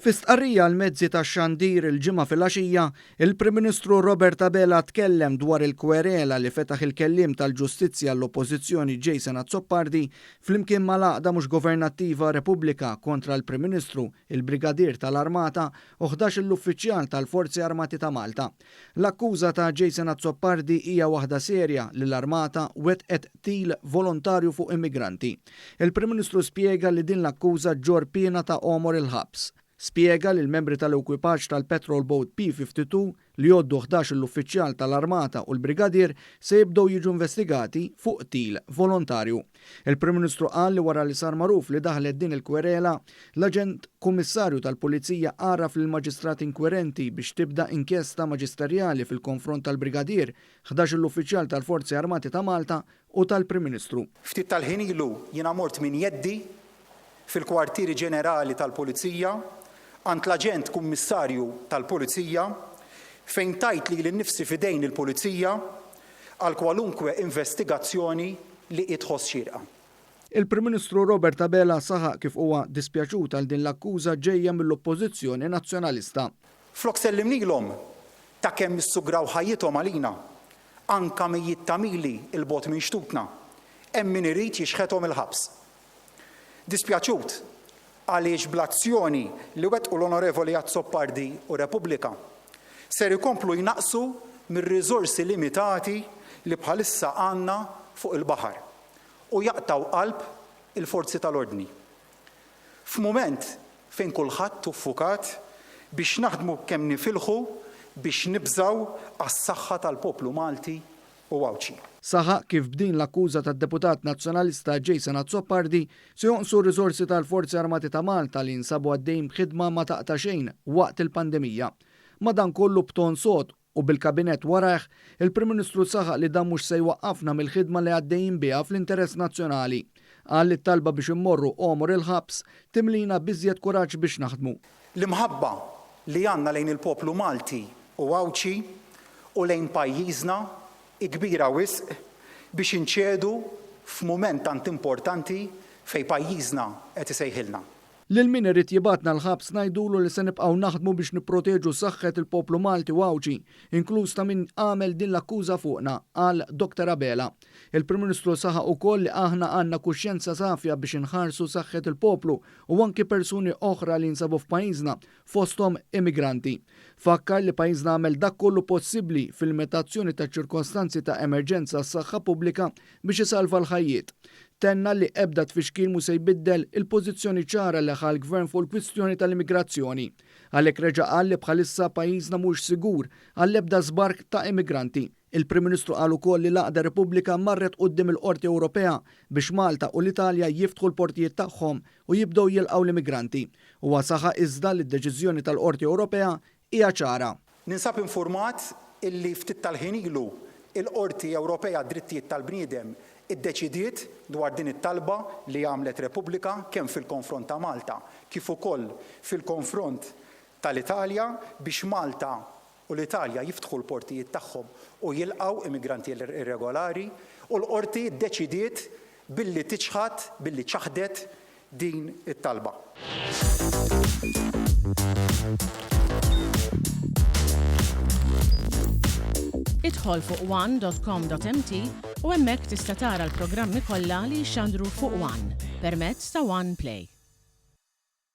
Fi stqarrija l-mezzi tax-xandir il-ġimgħa filgħaxija, il-Prim Ministru Robert Abela tkellem dwar il-kwerela li fetaħ il-kelliem tal-Ġustizzja l-Oppożizzjoni Jason Azzopardi flimkien mal-għaqda mhux governattiva Repubblika kontra l-Prim Ministru, il-Brigadier tal-Armata u 11 l-uffiċjal tal-Forzi Armati ta' Malta. L-akkuża ta' Jason Azzopardi hija waħda serja li l-Armata wettqet qtil volontarju fuq immigranti. Il-Prim Ministru spjega li din l-akkuża ġor piena ta' omor il-ħabs. Spjega li l-membri tal-ekwipaġġ tal-Petrol Boat P-52 li jgħoddu 11 l-uffiċjal tal-Armata u l-Brigadier se jibdew jiġu investigati fuq qtil volontarju. Il-Prim Ministru qal li wara li sar magħruf li daħlet din il-kwerela, l-Aġent Kummissarju tal-Pulizija għaraf lill-Maġistrati inkwirenti biex tibda inkjesta maġisterjali fil-konfront tal-Brigadier, 11 l-uffiċjal tal-Forzi Armati ta' Malta u tal-Prim Ministru. Ftit tal-ħin ilu jiena mort minn jeddi fil-Kwartieri Ġenerali tal-Pulizija għand l-Aġent Kummissarju tal-Pulizija fejn tajt li l-nifsi fidejn il-Pulizija għal kwalunkwe investigazzjoni li itħoss xierqa. Il-Prim Ministru Robert Abela saħaq kif huwa dispjaċut għal din l-akkuża ġejja mill-Oppożizzjoni Nazzjonalista. Flok sellimnilhom ta' kemm issugraw ħajjithom għalina anka mejjid tamili il-bot minn xtutna hemm min irid jixħethom il-ħabs. Dispjaċut għaliex blazzjoni li wettqu l-Onorevoli Azzopardi u Repubblika ser ikomplu jnaqsu mir-riżorsi limitati li bħalissa għandna fuq il-baħar u jaqtaw qalb il-forzi tal-ordni. F'mument fejn kulħadd uffukat biex naħdmu kemm nifilħu biex nibżgħu għas-saħħa tal-poplu Malti u Awċi. Saħaq kif b'din l-akkuża tad-Deputat Nazzjonalista Jason Azzopardi se jonqsu r-riżorsi tal-Forzi Armati ta' Malta li nsabu għaddejjin b'ħidma ma taqta' xejn waqt il-pandemija. Madankollu b'ton sod u bil-Kabinett warajh, il-Prim Ministru saħaq li dan mhux se jwaqqafna mill-ħidma li għaddejjin biha fl-interess nazzjonali. Qal li t-talba biex immorru omor il-ħabs timlina biżjed kuraġġ biex naħdmu. L-imħabba li għandna lejn il-poplu Malti u Awċi u lejn pajjiżna kbira wisq biex inċedu f'mument tant importanti fejn pajjiżna qed isejħilna. Lil min irid jibatna l-ħabs ngħidulu li se nibqgħu naħdmu biex nipproteġu saħħet il-poplu Malti u Awċi, inkluż ta' min għamel din l-akkuża fuqna, qal Dr. Abela. Il-Prim Ministru saħaq ukoll li aħna għandna kuxjenza safja biex inħarsu saħħet il-poplu u anki persuni oħra li nsabu f'pajjiżna fosthom immigranti. Fakkar li pajjiżna għamel dak kollu possibbli fil-metazzjoni ta' ċirkostanzi ta' emerġenza s-saħħa pubblika biex isalva l-ħajjiet. Tenna li ebda tfixkil mu se jbiddel il-pożizzjoni ċara li ħal gvern fuq il-kwistjoni tal-immigrazzjoni. Għalhekk reġa' qal li bħalissa pajjiżna mhux sigur għall-ebda żbark ta' immigranti. Il-Prim Ministru qal ukoll li l-Għaqda Repubblika marret quddiem il-Qorti Ewropea biex Malta u l-Italja jiftħu l-portijiet tagħhom u jibdew jilqgħu l-immigranti. Huwa saħaq iżda li d-deċiżjoni tal-Qorti Ewropea hija ċara. Ninsab informat illi ftit tal-ħin ilu il-Qorti Ewropea Drittijiet tal-Bniedem iddeċidiet dwar din it-talba li għamlet Repubblika kemm fil-konfront ta' Malta kif ukoll fil-konfront tal-Italja biex Malta u l-Italja jiftħu l-portijiet tagħhom u jilqgħu immigranti irregolari u l-qorti ddeċidiet billi ċaħdet din it-talba. Idħol fuq one.com.mt u hemmhekk tista' tara l-programmi kollha li jxandru fuq One permezz ta' One Play.